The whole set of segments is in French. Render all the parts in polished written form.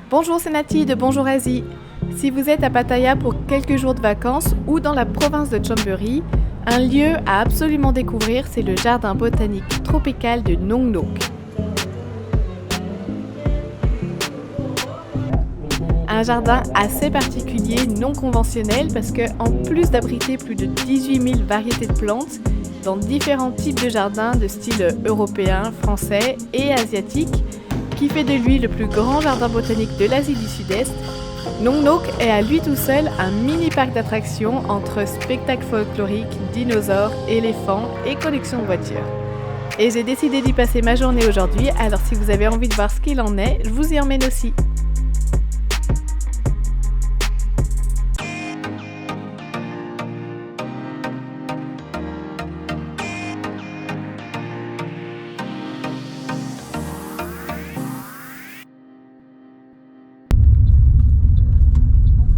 Bonjour, c'est Nati de Bonjour Asie. Si vous êtes à Pattaya pour quelques jours de vacances ou dans la province de Chonburi, un lieu à absolument découvrir, c'est le jardin botanique tropical de Nong Nok. Un jardin assez particulier, non conventionnel, parce qu'en plus d'abriter plus de 18 000 variétés de plantes, dans différents types de jardins de style européen, français et asiatique, qui fait de lui le plus grand jardin botanique de l'Asie du Sud-Est, Nong Nok est à lui tout seul un mini parc d'attractions entre spectacles folkloriques, dinosaures, éléphants et collections de voitures. Et j'ai décidé d'y passer ma journée aujourd'hui, alors si vous avez envie de voir ce qu'il en est, je vous y emmène aussi.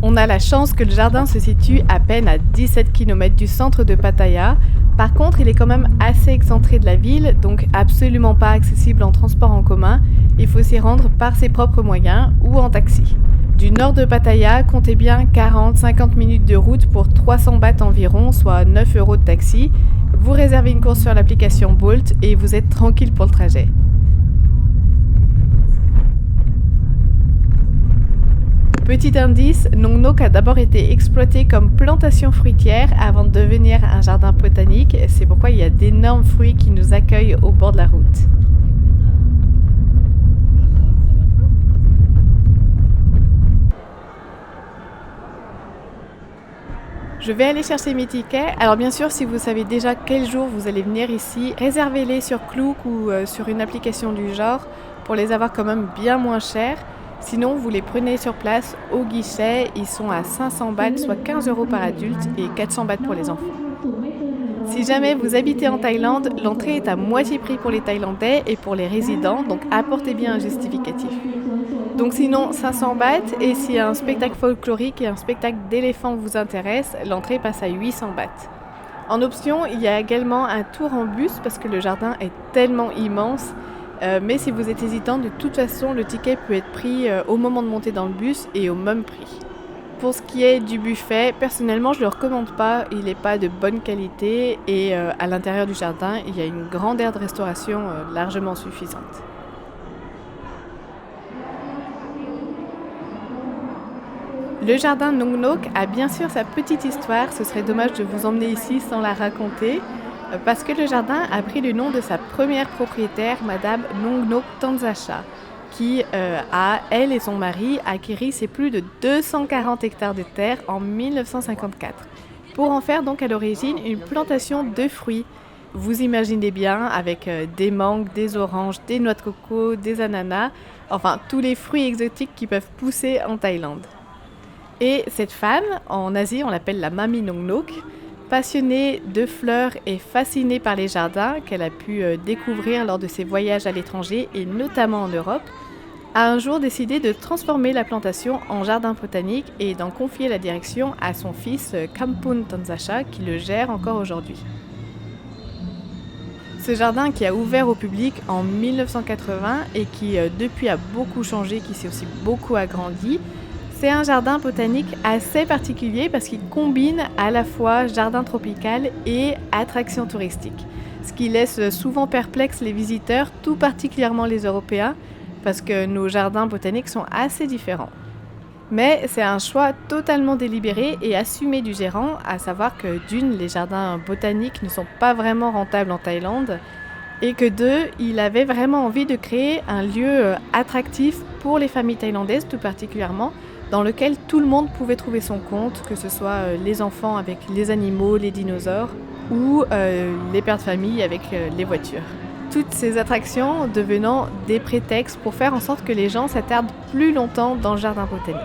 On a la chance que le jardin se situe à peine à 17 km du centre de Pattaya. Par contre, il est quand même assez excentré de la ville, donc absolument pas accessible en transport en commun. Il faut s'y rendre par ses propres moyens ou en taxi. Du nord de Pattaya, comptez bien 40-50 minutes de route pour 300 bahts environ, soit 9 € de taxi. Vous réservez une course sur l'application Bolt et vous êtes tranquille pour le trajet. Petit indice, Nong Nok a d'abord été exploité comme plantation fruitière avant de devenir un jardin botanique. C'est pourquoi il y a d'énormes fruits qui nous accueillent au bord de la route. Je vais aller chercher mes tickets. Alors bien sûr, si vous savez déjà quel jour vous allez venir ici, réservez-les sur Klook ou sur une application du genre pour les avoir quand même bien moins chers. Sinon, vous les prenez sur place au guichet, ils sont à 500 bahts, soit 15 € par adulte et 400 bahts pour les enfants. Si jamais vous habitez en Thaïlande, l'entrée est à moitié prix pour les Thaïlandais et pour les résidents, donc apportez bien un justificatif. Donc sinon, 500 bahts, et si un spectacle folklorique et un spectacle d'éléphants vous intéressent, l'entrée passe à 800 bahts. En option, il y a également un tour en bus parce que le jardin est tellement immense. Mais si vous êtes hésitant, de toute façon, le ticket peut être pris au moment de monter dans le bus et au même prix. Pour ce qui est du buffet, personnellement, je ne le recommande pas. Il n'est pas de bonne qualité et à l'intérieur du jardin, il y a une grande aire de restauration largement suffisante. Le jardin Nong Nok a bien sûr sa petite histoire. Ce serait dommage de vous emmener ici sans la raconter. Parce que le jardin a pris le nom de sa première propriétaire, Madame Nong Nok Tanzacha, qui elle et son mari, acquéri ces plus de 240 hectares de terre en 1954, pour en faire donc à l'origine une plantation de fruits. Vous imaginez bien, avec des mangues, des oranges, des noix de coco, des ananas, enfin tous les fruits exotiques qui peuvent pousser en Thaïlande. Et cette femme, en Asie, on l'appelle la Mamie Nong Nok, passionnée de fleurs et fascinée par les jardins qu'elle a pu découvrir lors de ses voyages à l'étranger et notamment en Europe, a un jour décidé de transformer la plantation en jardin botanique et d'en confier la direction à son fils Kampun Tanzacha qui le gère encore aujourd'hui. Ce jardin qui a ouvert au public en 1980 et qui depuis a beaucoup changé, qui s'est aussi beaucoup agrandi, c'est un jardin botanique assez particulier parce qu'il combine à la fois jardin tropical et attraction touristique. Ce qui laisse souvent perplexes les visiteurs, tout particulièrement les Européens, parce que nos jardins botaniques sont assez différents. Mais c'est un choix totalement délibéré et assumé du gérant, à savoir que d'une, les jardins botaniques ne sont pas vraiment rentables en Thaïlande, et que deux, il avait vraiment envie de créer un lieu attractif pour les familles thaïlandaises tout particulièrement, dans lequel tout le monde pouvait trouver son compte, que ce soit les enfants avec les animaux, les dinosaures, ou les pères de famille avec les voitures. Toutes ces attractions devenant des prétextes pour faire en sorte que les gens s'attardent plus longtemps dans le jardin botanique.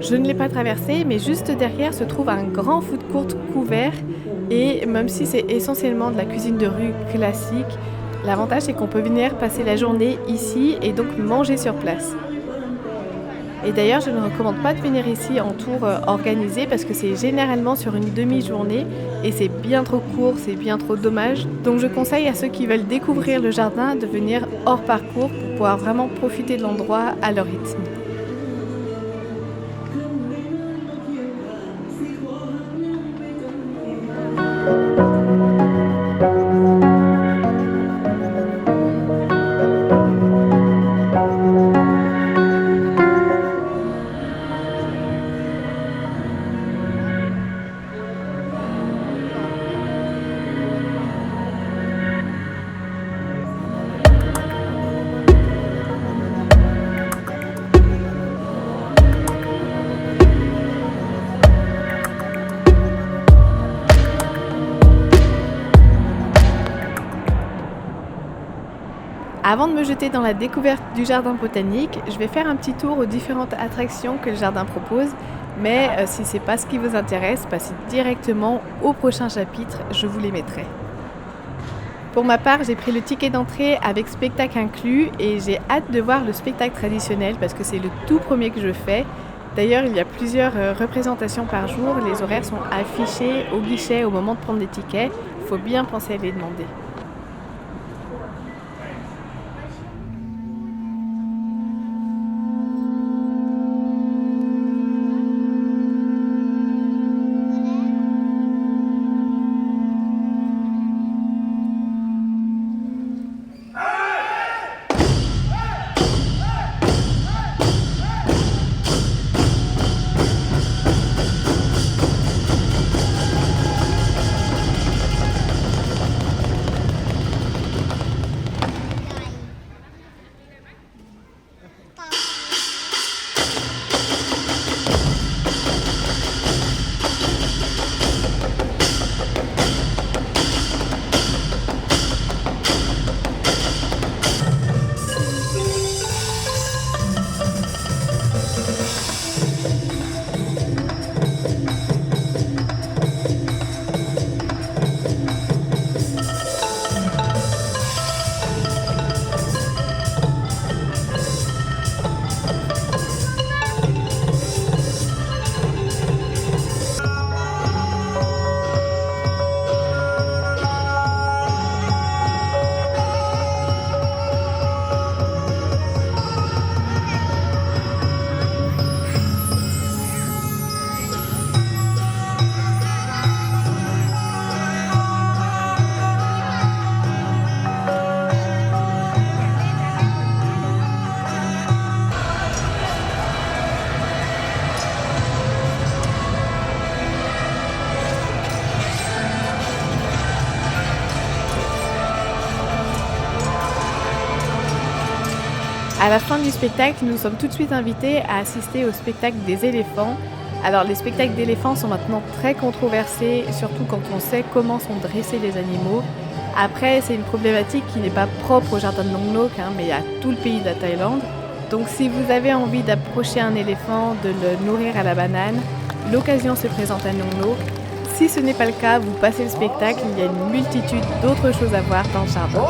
Je ne l'ai pas traversé, mais juste derrière se trouve un grand food court couvert. Et même si c'est essentiellement de la cuisine de rue classique, l'avantage c'est qu'on peut venir passer la journée ici et donc manger sur place. Et d'ailleurs, je ne recommande pas de venir ici en tour organisé parce que c'est généralement sur une demi-journée et c'est bien trop court, c'est bien trop dommage. Donc je conseille à ceux qui veulent découvrir le jardin de venir hors parcours pour pouvoir vraiment profiter de l'endroit à leur rythme. Avant de me jeter dans la découverte du jardin botanique, je vais faire un petit tour aux différentes attractions que le jardin propose. Mais si ce n'est pas ce qui vous intéresse, passez directement au prochain chapitre, je vous les mettrai. Pour ma part, j'ai pris le ticket d'entrée avec spectacle inclus et j'ai hâte de voir le spectacle traditionnel parce que c'est le tout premier que je fais. D'ailleurs, il y a plusieurs représentations par jour, les horaires sont affichés au guichet au moment de prendre des tickets, il faut bien penser à les demander. À la fin du spectacle, nous sommes tout de suite invités à assister au spectacle des éléphants. Alors les spectacles d'éléphants sont maintenant très controversés, surtout quand on sait comment sont dressés les animaux. Après, c'est une problématique qui n'est pas propre au jardin de Nong Nok, mais à tout le pays de la Thaïlande. Donc si vous avez envie d'approcher un éléphant, de le nourrir à la banane, l'occasion se présente à Nong Nok. Si ce n'est pas le cas, vous passez le spectacle, il y a une multitude d'autres choses à voir dans le jardin.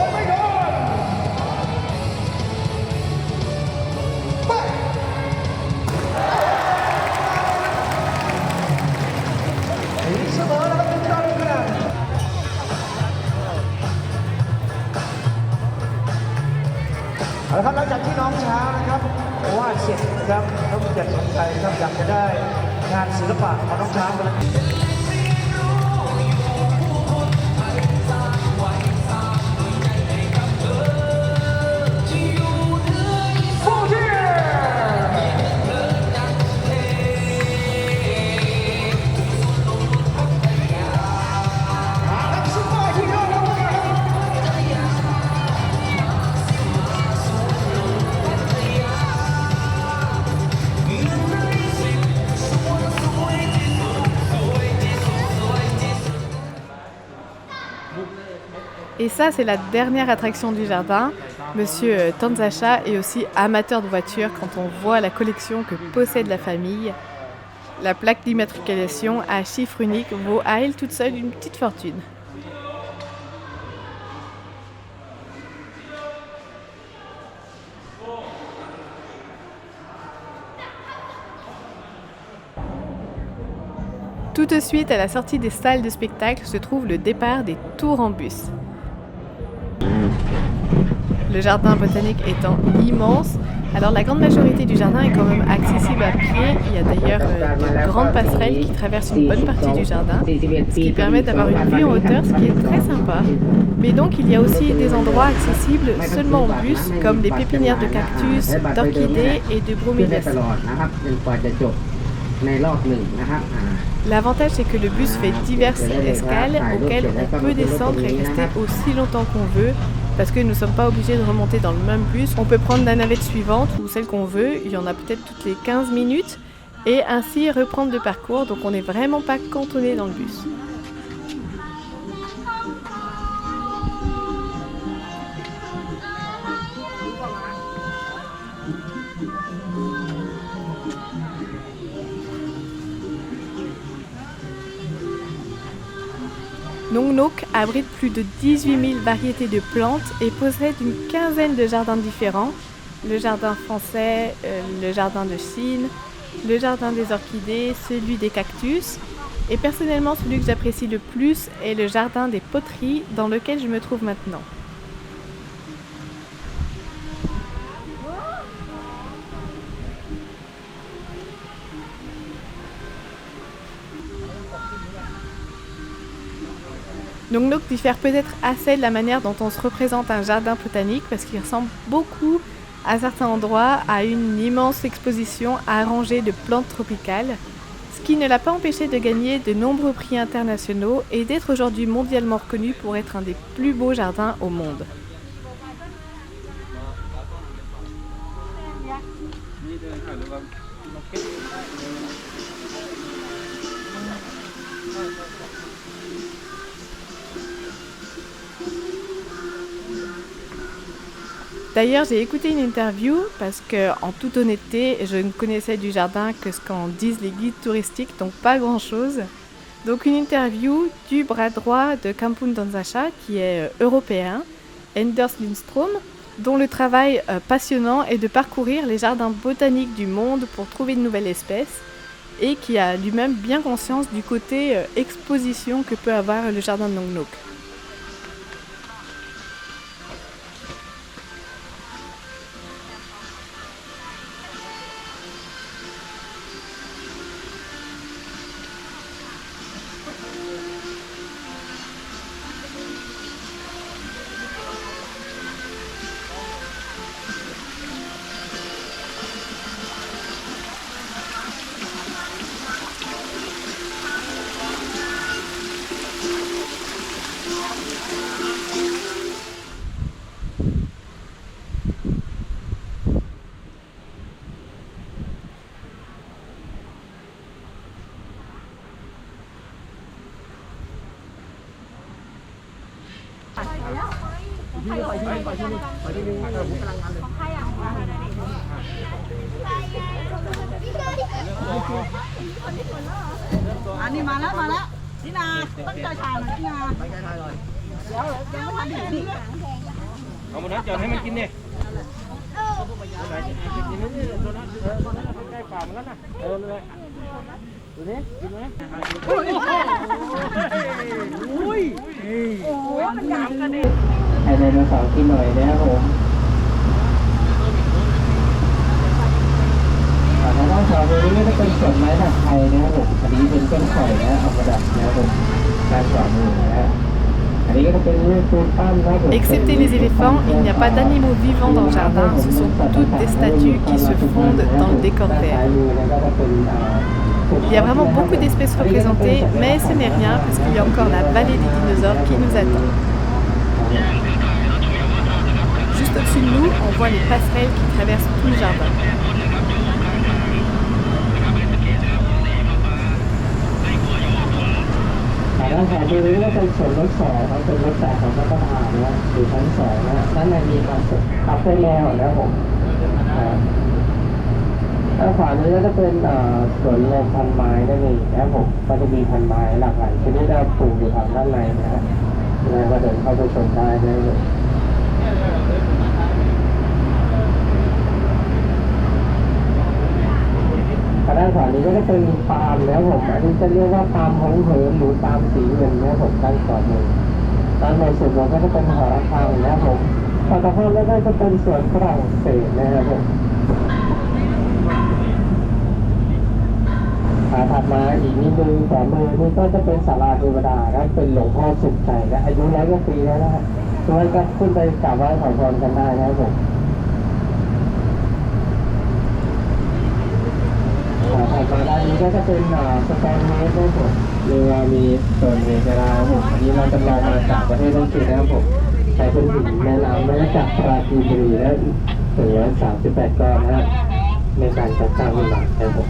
Là หลังจากที่น้องช้างนะครับวาดเสร็จนะครับน้องเด็กสนใจครับอยากจะได้งานศิลปะของน้องช้างไปEt ça, c'est la dernière attraction du jardin. Monsieur Tanzacha est aussi amateur de voitures quand on voit la collection que possède la famille. La plaque d'immatriculation à chiffre unique vaut à elle toute seule une petite fortune. Tout de suite, à la sortie des salles de spectacle, se trouve le départ des tours en bus. Le jardin botanique étant immense, alors la grande majorité du jardin est quand même accessible à pied. Il y a d'ailleurs de grandes passerelles qui traversent une bonne partie du jardin, ce qui permet d'avoir une vue en hauteur, ce qui est très sympa. Mais donc il y a aussi des endroits accessibles seulement en bus, comme les pépinières de cactus, d'orchidées et de broméliacées. L'avantage, c'est que le bus fait diverses escales auxquelles on peut descendre et rester aussi longtemps qu'on veut, parce que nous ne sommes pas obligés de remonter dans le même bus. On peut prendre la navette suivante ou celle qu'on veut, il y en a peut-être toutes les 15 minutes, et ainsi reprendre le parcours, donc on n'est vraiment pas cantonné dans le bus. Nong Nok abrite plus de 18 000 variétés de plantes et possède une quinzaine de jardins différents. Le jardin français, le jardin de Chine, le jardin des orchidées, celui des cactus. Et personnellement, celui que j'apprécie le plus est le jardin des poteries dans lequel je me trouve maintenant. Nong Nok diffère peut-être assez de la manière dont on se représente un jardin botanique parce qu'il ressemble beaucoup à certains endroits à une immense exposition arrangée de plantes tropicales, ce qui ne l'a pas empêché de gagner de nombreux prix internationaux et d'être aujourd'hui mondialement reconnu pour être un des plus beaux jardins au monde. D'ailleurs, j'ai écouté une interview parce que, en toute honnêteté, je ne connaissais du jardin que ce qu'en disent les guides touristiques, donc pas grand-chose. Donc une interview du bras droit de Kampung Donzascha, qui est européen, Anders Lindström, dont le travail passionnant est de parcourir les jardins botaniques du monde pour trouver de nouvelles espèces, et qui a lui-même bien conscience du côté exposition que peut avoir le jardin de Nong Nok.อันนี้มาแล้วนี่นาตั้งใจทานนี่นาเดี๋ยวยังไม่ทันถึงเอามานัดจอดให้มันกินเนี่ยกินนี่ตัวนั้นใกล้ป่ามันแล้วนะเลยตัวนี้กินไหมโอ้ยมันยาวกันดิให้ไดโนเสาร์กินหน่อยนะครับผมถ้าต้องสาวตัวนี้ก็เป็นส่วนไม้ถักไทยนะครับผมอันนี้เป็นต้นข่อยนะเอาประดับนะครับผมการสอนมือนะ Excepté les éléphants, il n'y a pas d'animaux vivants dans le jardin, ce sont toutes des statues qui se fondent dans le décor vert. Il y a vraiment beaucoup d'espèces représentées, mais ce n'est rien parce qu'il y a encore la vallée des dinosaures qui nous attend. Juste au-dessus de nous, on voit les passerelles qui traversent tout le jardin. ด้านขวานี้ก็จะเป็นสวนลมพันไม้นั่นเองนะครับผมก็จะมีพันไม้หลากหลายชนิดที่ปลูกอยู่ทางด้านในนะฮะแล้วก็เดินเข้าไปชมได้เลยด้านขวานี้ก็จะเป็นปาล์มแล้วผมอันนี้จะเรียกว่าปาล์มหงเหินหรือปาล์มสีเงินนะครับผมด้านขวามือด้านในสุดเราก็จะเป็นหอระฆังนะครับผมฝั่งตรงข้ามก็จะเป็นสวนฝรั่งเศสนะครับผมถัดมาอีกนิดนึงขวามือนี่ก็จะเป็นศาลาเทวดาครับเป็นหลวงพ่อสุขใจและอายุ100 กว่าปีแล้วนะฮะทุกท่านก็ขึ้นไปกราบไหว้ขอพรกันได้นะครับผมถัดมาด้านนี้ก็จะเป็นสแตนเมสนะครับผมเรือมีโซนเวกราผมอันนี้เราจำลองมาจากประเทศอังกฤษนะครับผมใช้เป็นหินแม่น้ำแม่จากปราจีนบุรีและถึง38 ก้อนนะในการจัดสร้างขึ้นมานะครับผม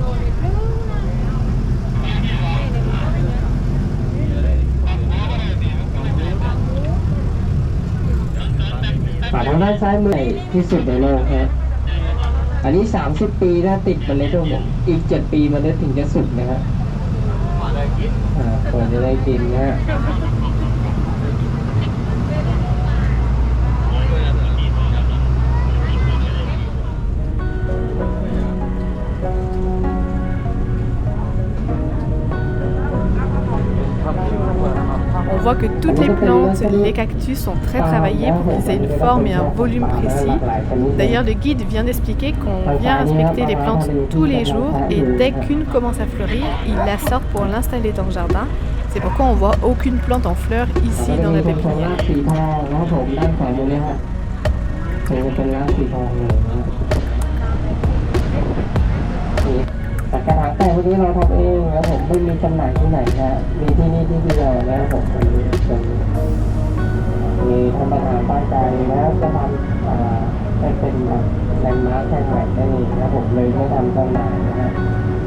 ทางด้านซ้ายมือที่สุดในโลกฮะอันนี้30 ปีถ้าติดเมล็ดผมอีก7 ปีเมล็ดถึงจะสุกนะฮะควรจะได้กินนะฮะOn voit que toutes les plantes, les cactus sont très travaillés pour qu'ils aient une forme et un volume précis. D'ailleurs, le guide vient d'expliquer qu'on vient inspecter les plantes tous les jours et dès qu'une commence à fleurir, il la sort pour l'installer dans le jardin. C'est pourquoi on voit aucune plante en fleurs ici dans la pépinière.แต่กระถางแต่งพวกนี้เราทำเองแล้วผมไม่มีจำหน่ายที่ไหนนะมีที่นี่ที่เดียวนะผมมีท่านประธานตั้งใจแล้วจะทำให้เป็นแลนด์มาร์คแห่งใหม่ได้เองนะผมเลยไม่ทำจำหน่ายนะฮะ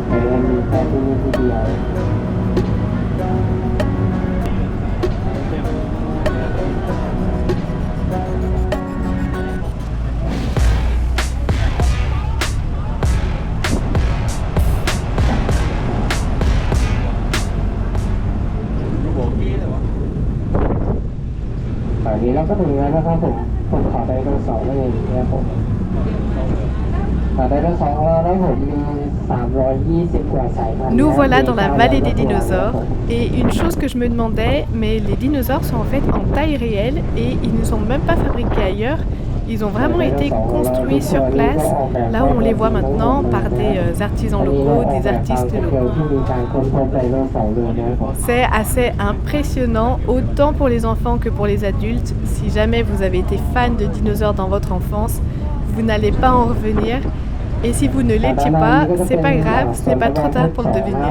เลยมีแค่ที่นี่ที่เดียวนี้เราก็ถึงแล้วนะครับผมขอไดโนเสาร์นั่นเองนะครับผมไดโนเสาร์ของเราแล้วผมมี320 กว่าสายพันธุ์ Nous voilà dans la vallée des dinosaures et une chose que je me demandais, mais les dinosaures sont en fait en taille réelle et ils ne sont même pas fabriqués ailleurs. Ils ont vraiment été construits sur place, là où on les voit maintenant par des artisans locaux, des artistes locaux. C'est assez impressionnant, autant pour les enfants que pour les adultes. Si jamais vous avez été fan de dinosaures dans votre enfance, vous n'allez pas en revenir. Et si vous ne l'étiez pas, c'est pas grave, ce n'est pas trop tard pour le devenir.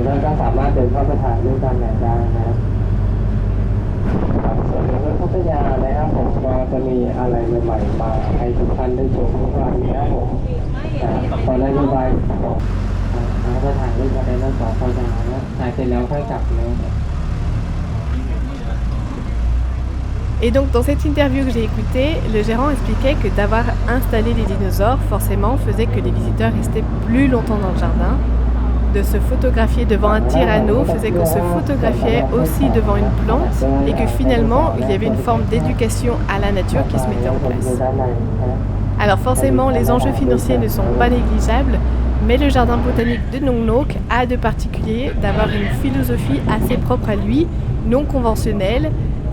Chúng taสามารถเดินเข้าไปถ่ายรูปกันได้นะครับส่วนในพัทยานะครับผมก็จะมีอะไรใหม่ๆมาให้ทุกท่านได้ชมทุกวันนี้นะครับผมตอนแรกที่ไปเราก็ถ่ายรูปกันในนั้น2 พัทยาแล้วถ่ายเสร็จแล้วค่อยกลับเลย Et donc dans cette interview que j'ai écoutée, le gérant expliquait que d'avoir installé les dinosaures forcément faisait que les visiteurs restaient plus longtemps dans le jardin. De se photographier devant un tyranno faisait qu'on se photographiait aussi devant une plante et que finalement il y avait une forme d'éducation à la nature qui se mettait en place. Alors forcément les enjeux financiers ne sont pas négligeables, mais le jardin botanique de Nong Nok a de particulier d'avoir une philosophie assez propre à lui, non conventionnelle,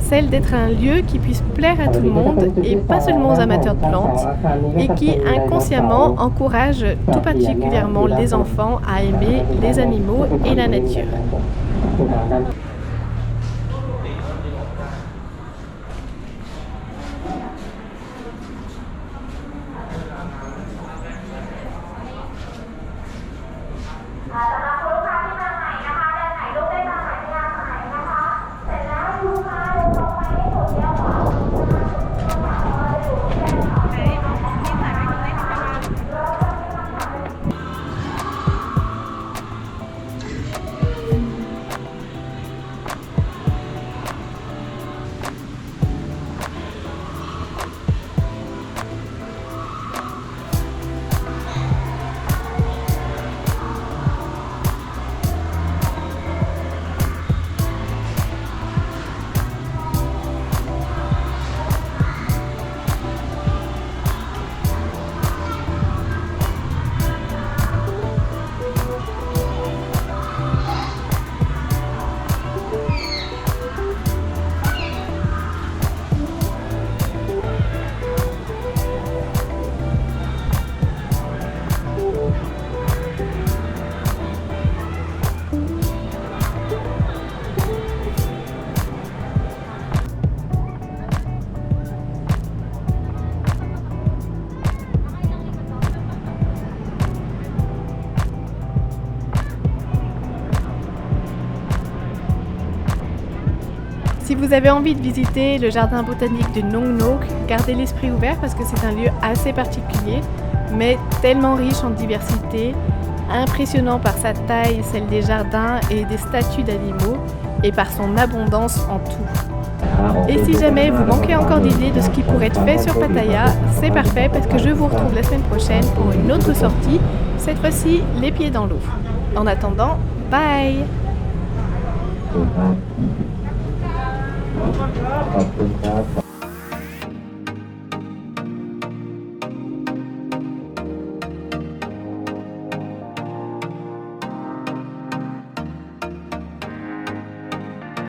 celle d'être un lieu qui puisse plaire à tout le monde et pas seulement aux amateurs de plantes et qui inconsciemment encourage tout particulièrement les enfants à aimer les animaux et la nature. Si vous avez envie de visiter le jardin botanique de Nong Nok, gardez l'esprit ouvert parce que c'est un lieu assez particulier, mais tellement riche en diversité, impressionnant par sa taille, celle des jardins et des statues d'animaux, et par son abondance en tout. Et si jamais vous manquez encore d'idées de ce qui pourrait être fait sur Pattaya, c'est parfait parce que je vous retrouve la semaine prochaine pour une autre sortie, cette fois-ci les pieds dans l'eau. En attendant, bye! ขอบคุณครับ